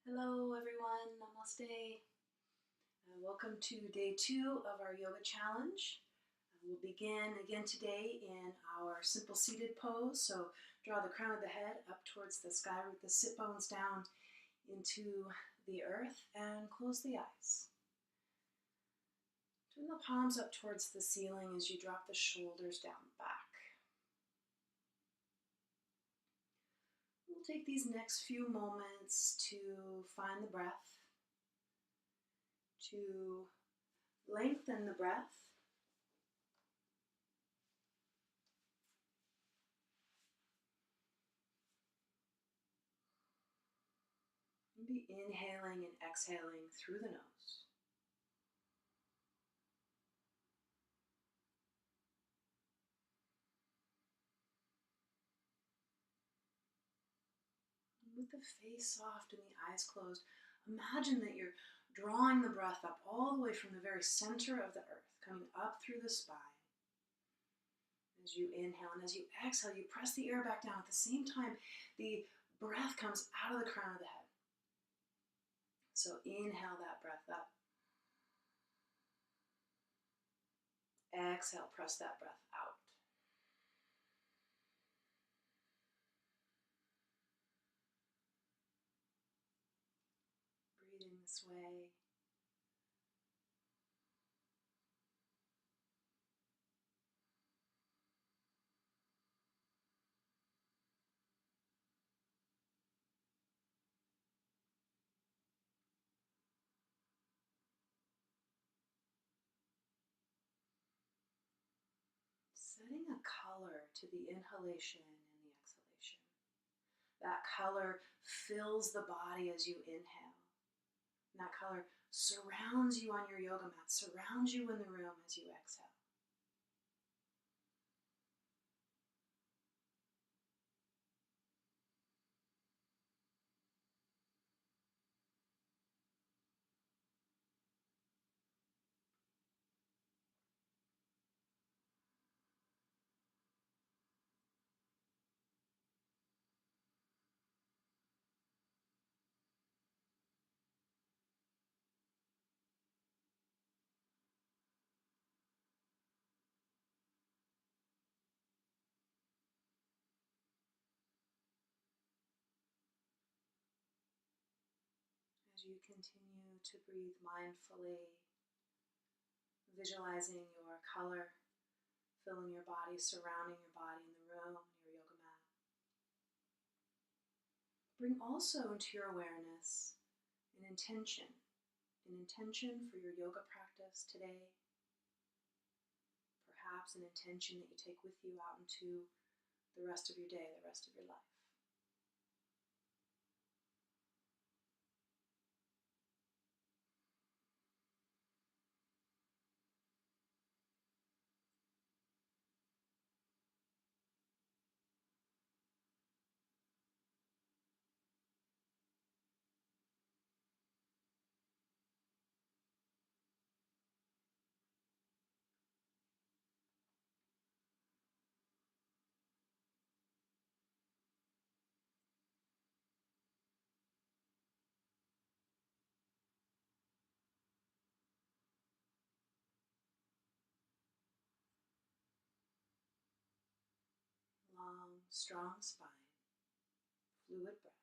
Hello everyone, Namaste. Welcome to day 2 of our yoga challenge. We'll begin again today in our simple seated pose. So draw the crown of the head up towards the sky, root the sit bones down into the earth and close the eyes. Turn the palms up towards the ceiling as you drop the shoulders down back. We'll take these next few moments to find the breath, to lengthen the breath, and be inhaling and exhaling through the nose. With the face soft and the eyes closed, imagine that you're drawing the breath up all the way from the very center of the earth, coming up through the spine. As you inhale and as you exhale, you press the air back down. At the same time, the breath comes out of the crown of the head. So inhale that breath up. Exhale, press that breath out. Breathing this way. Setting a color to the inhalation and the exhalation. That color fills the body as you inhale. And that color surrounds you on your yoga mat, surrounds you in the room as you exhale. As you continue to breathe mindfully, visualizing your color filling your body, surrounding your body in the room, your yoga mat. Bring also into your awareness an intention for your yoga practice today. Perhaps an intention that you take with you out into the rest of your day, the rest of your life. Long, strong spine, fluid breath.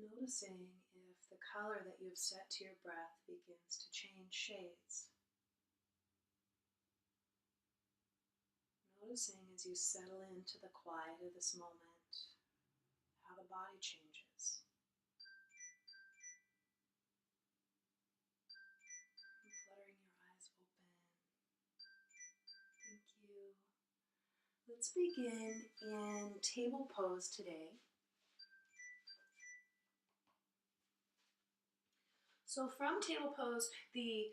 Noticing if the color that you've set to your breath begins to change shades. Noticing as you settle into the quiet of this moment, how the body changes. And fluttering your eyes open. Thank you. Let's begin in table pose today. So from table pose, the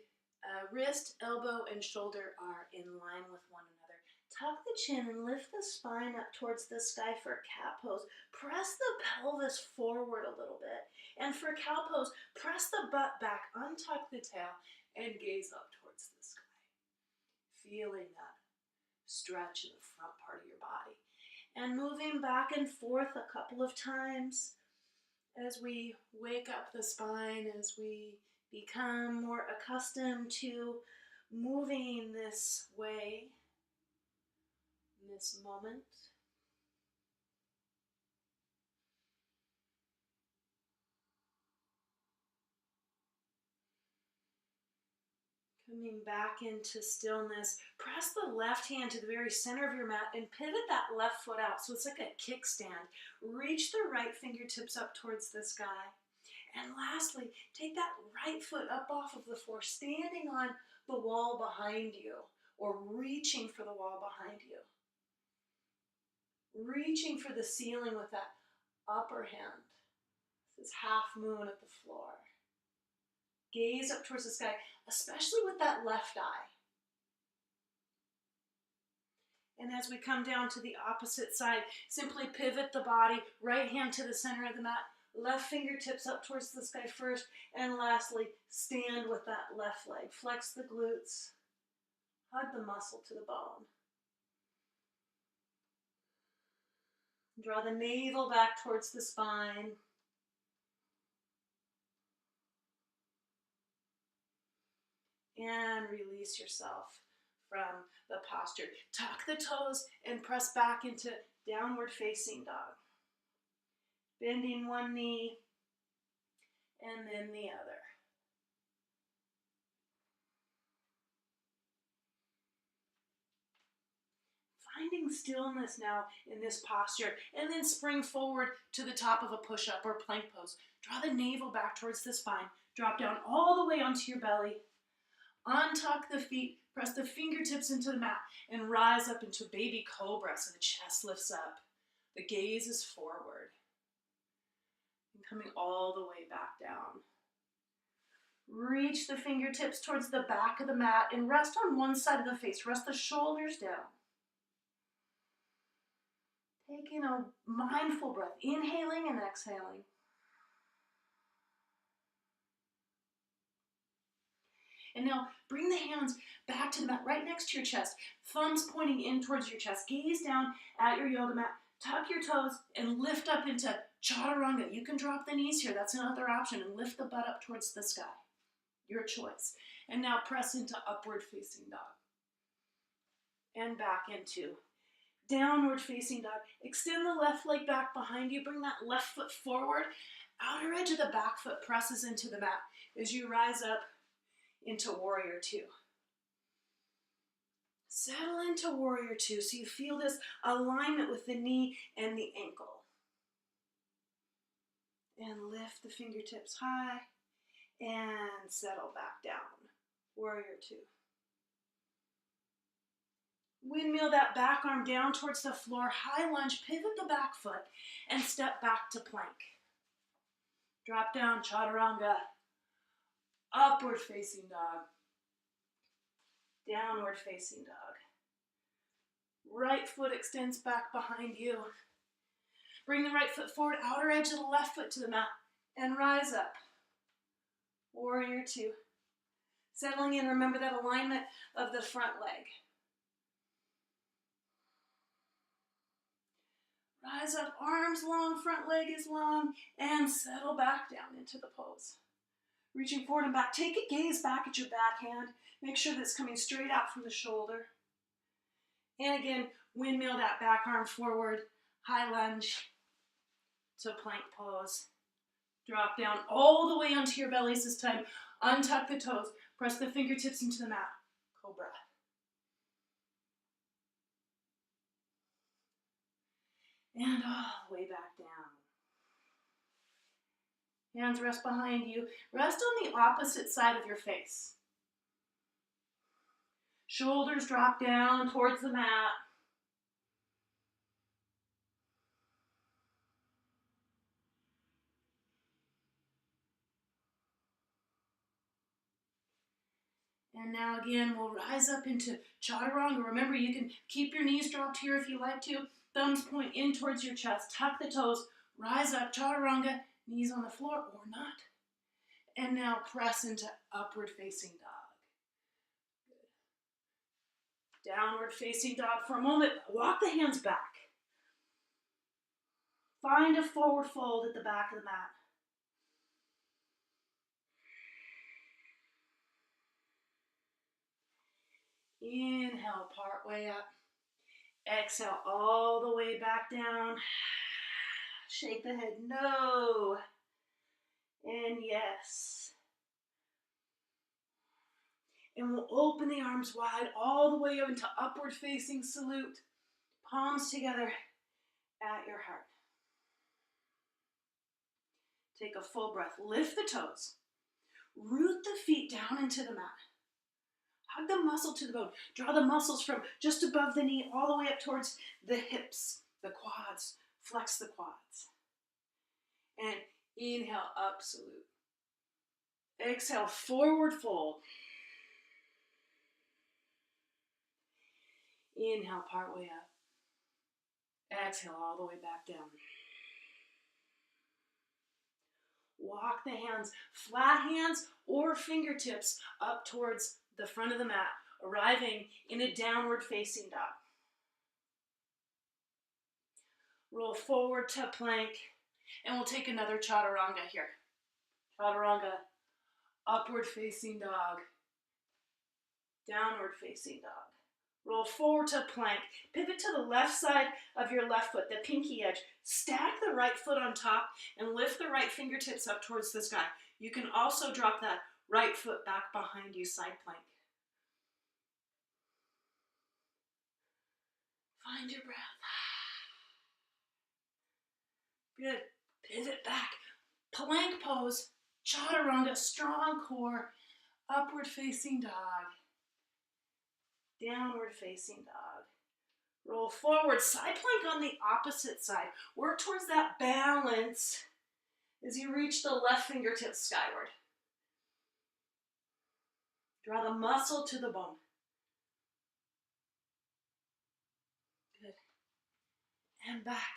wrist, elbow, and shoulder are in line with one another. Tuck the chin and lift the spine up towards the sky for cat pose. Press the pelvis forward a little bit. And for cow pose, press the butt back, untuck the tail, and gaze up towards the sky. Feeling that stretch in the front part of your body. And moving back and forth a couple of times as we wake up the spine, as we become more accustomed to moving this way, in this moment. Coming back into stillness, press the left hand to the very center of your mat and pivot that left foot out so it's like a kickstand. Reach the right fingertips up towards the sky. And lastly, take that right foot up off of the floor, standing on the wall behind you or reaching for the wall behind you. Reaching for the ceiling with that upper hand. This half moon at the floor. Gaze up towards the sky, especially with that left eye. And as we come down to the opposite side, simply pivot the body, right hand to the center of the mat, left fingertips up towards the sky first, and lastly, stand with that left leg. Flex the glutes, hug the muscle to the bone. Draw the navel back towards the spine. And release yourself from the posture. Tuck the toes and press back into downward facing dog. Bending one knee and then the other. Finding stillness now in this posture, and then spring forward to the top of a push-up or plank pose. Draw the navel back towards the spine. Drop down all the way onto your belly. Untuck the feet, press the fingertips into the mat, and rise up into baby cobra so the chest lifts up. The gaze is forward. And coming all the way back down. Reach the fingertips towards the back of the mat and rest on one side of the face. Rest the shoulders down. Taking a mindful breath, inhaling and exhaling. And now bring the hands back to the mat, right next to your chest. Thumbs pointing in towards your chest. Gaze down at your yoga mat. Tuck your toes and lift up into chaturanga. You can drop the knees here. That's another option. And lift the butt up towards the sky. Your choice. And now press into upward facing dog. And back into downward facing dog. Extend the left leg back behind you. Bring that left foot forward. Outer edge of the back foot presses into the mat as you rise up into warrior two. Settle into warrior two so you feel this alignment with the knee and the ankle. And lift the fingertips high and settle back down. Warrior two. Windmill that back arm down towards the floor. High lunge, pivot the back foot and step back to plank. Drop down, chaturanga. Upward facing dog. Downward facing dog. Right foot extends back behind you. Bring the right foot forward, outer edge of the left foot to the mat, and rise up. Warrior two. Settling in, remember that alignment of the front leg. Rise up, arms long, front leg is long, and settle back down into the pose. Reaching forward and back. Take a gaze back at your backhand. Make sure that it's coming straight out from the shoulder. And again, windmill that back arm forward. High lunge to plank pose. Drop down all the way onto your bellies this time. Untuck the toes. Press the fingertips into the mat. Cobra. And all the way back down. Hands rest behind you. Rest on the opposite side of your face. Shoulders drop down towards the mat. And now again, we'll rise up into chaturanga. Remember, you can keep your knees dropped here if you like to. Thumbs point in towards your chest. Tuck the toes. Rise up, chaturanga. Knees on the floor or not. And now press into upward facing dog. Good. Downward facing dog for a moment. Walk the hands back. Find a forward fold at the back of the mat. Inhale, part way up. Exhale, all the way back down. Shake the head, no. And yes. And we'll open the arms wide all the way up into upward facing salute. Palms together at your heart. Take a full breath. Lift the toes. Root the feet down into the mat. Hug the muscle to the bone. Draw the muscles from just above the knee all the way up towards the hips, the quads. Flex the quads. And inhale, up, salute. Exhale, forward fold. Inhale, part way up. Exhale, all the way back down. Walk the hands, flat hands or fingertips up towards the front of the mat, arriving in a downward facing dog. Roll forward to plank, and we'll take another chaturanga here. Chaturanga, upward facing dog, downward facing dog. Roll forward to plank. Pivot to the left side of your left foot, the pinky edge. Stack the right foot on top and lift the right fingertips up towards the sky. You can also drop that right foot back behind you, side plank. Find your breath. Good. Pivot back. Plank pose. Chaturanga, strong core. Upward facing dog. Downward facing dog. Roll forward. Side plank on the opposite side. Work towards that balance as you reach the left fingertips skyward. Draw the muscle to the bone. Good. And back.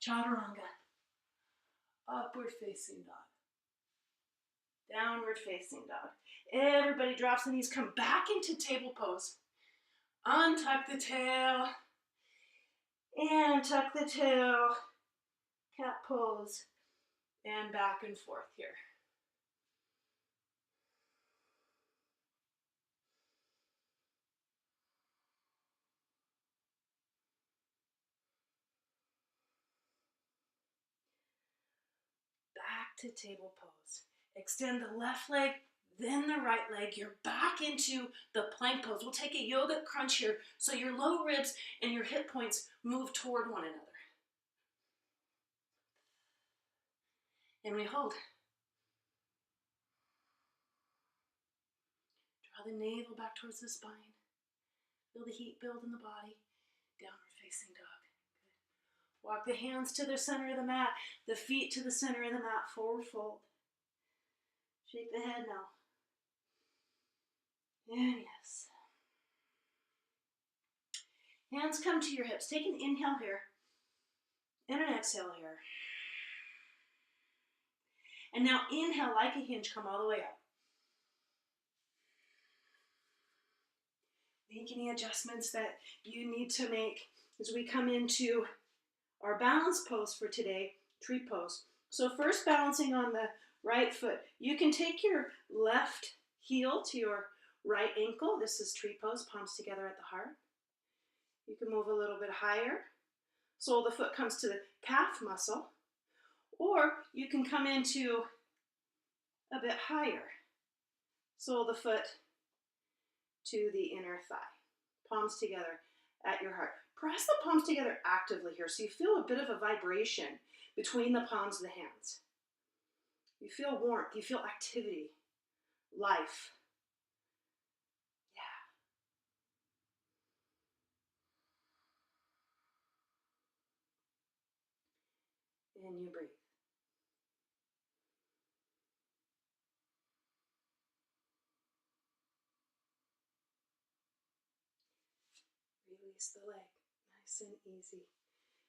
Chaturanga. Upward facing dog. Downward facing dog. Everybody drops the knees. Come back into table pose. Untuck the tail. And tuck the tail. Cat pose. And back and forth here. Back to table pose. Extend the left leg, then the right leg. You're back into the plank pose. We'll take a yoga crunch here so your low ribs and your hip points move toward one another. And we hold. Draw the navel back towards the spine. Feel the heat build in the body. Downward facing dog. Good. Walk the hands to the center of the mat, the feet to the center of the mat, forward fold. Shake the head now. And yes. Hands come to your hips. Take an inhale here and an exhale here. And now inhale like a hinge, come all the way up. Make any adjustments that you need to make as we come into our balance pose for today, tree pose. So first balancing on the right foot. You can take your left heel to your right ankle. This is tree pose, palms together at the heart. You can move a little bit higher. Sole of the foot comes to the calf muscle. Or you can come into a bit higher. Sole the foot to the inner thigh. Palms together at your heart. Press the palms together actively here so you feel a bit of a vibration between the palms of the hands. You feel warmth, you feel activity, life. Yeah. And you breathe. Release the leg, nice and easy.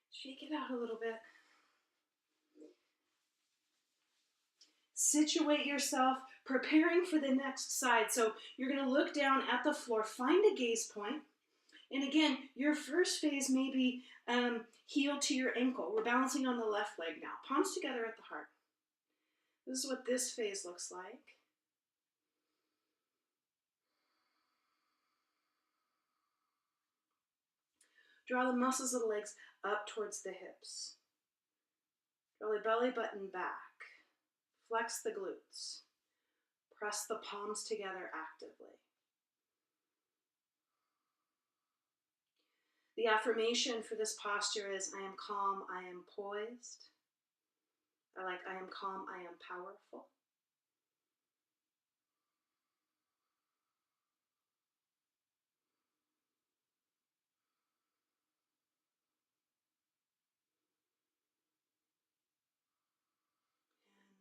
Shake it out a little bit. Situate yourself, preparing for the next side. So you're going to look down at the floor, find a gaze point. And again, your first phase may be heel to your ankle. We're balancing on the left leg now. Palms together at the heart. This is what this phase looks like. Draw the muscles of the legs up towards the hips. Draw the belly button back. Flex the glutes. Press the palms together actively. The affirmation for this posture is, I am calm, I am poised. I am calm, I am powerful.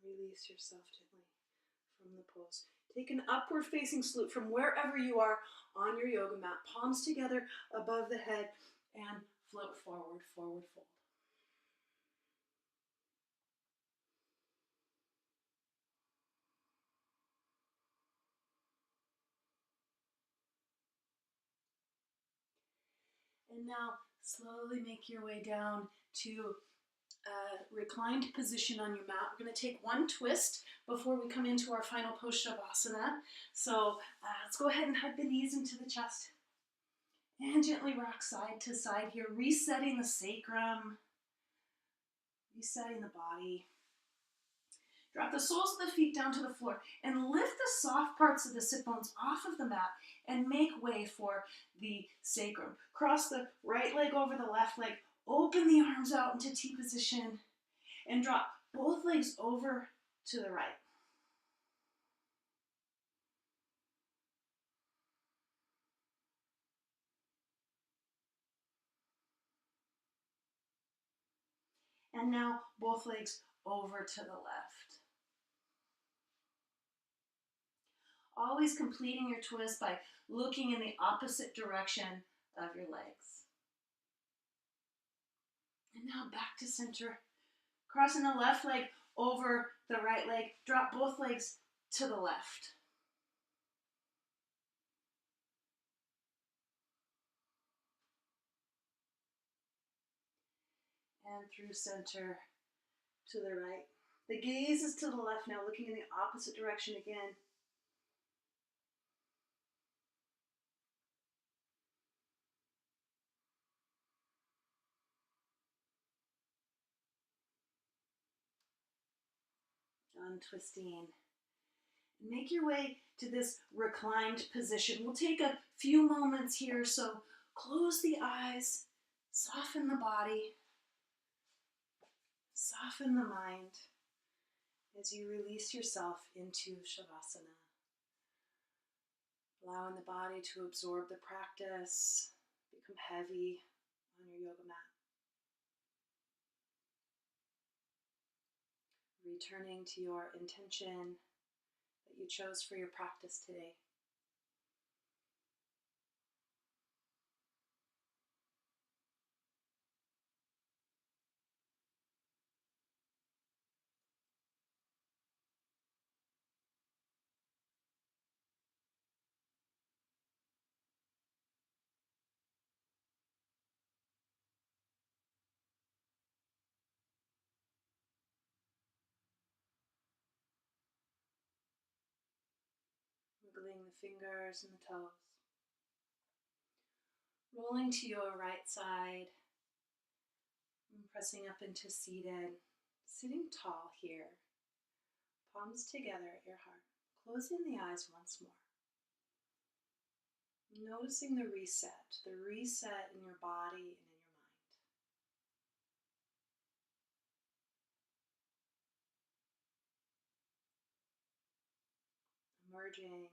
And release yourself gently from the pose. Take an upward facing salute from wherever you are on your yoga mat. Palms together above the head and float forward, forward fold. And now slowly make your way down to a reclined position on your mat. We're going to take one twist before we come into our final pose Shavasana. So let's go ahead and hug the knees into the chest. And gently rock side to side here, resetting the sacrum, resetting the body. Drop the soles of the feet down to the floor and lift the soft parts of the sit bones off of the mat and make way for the sacrum. Cross the right leg over the left leg, open the arms out into T position, and drop both legs over to the right. And now both legs over to the left. Always completing your twist by looking in the opposite direction of your legs. And now back to center. Crossing the left leg over the right leg. Drop both legs to the left. And through center to the right. The gaze is to the left now, looking in the opposite direction again. Untwisting. Make your way to this reclined position. We'll take a few moments here, so close the eyes, soften the body, soften the mind as you release yourself into Shavasana. Allowing the body to absorb the practice, become heavy on your yoga mat. Returning to your intention that you chose for your practice today. Wiggling the fingers and the toes. Rolling to your right side. And pressing up into seated. Sitting tall here, palms together at your heart, closing the eyes once more. Noticing the reset in your body and in your mind. Emerging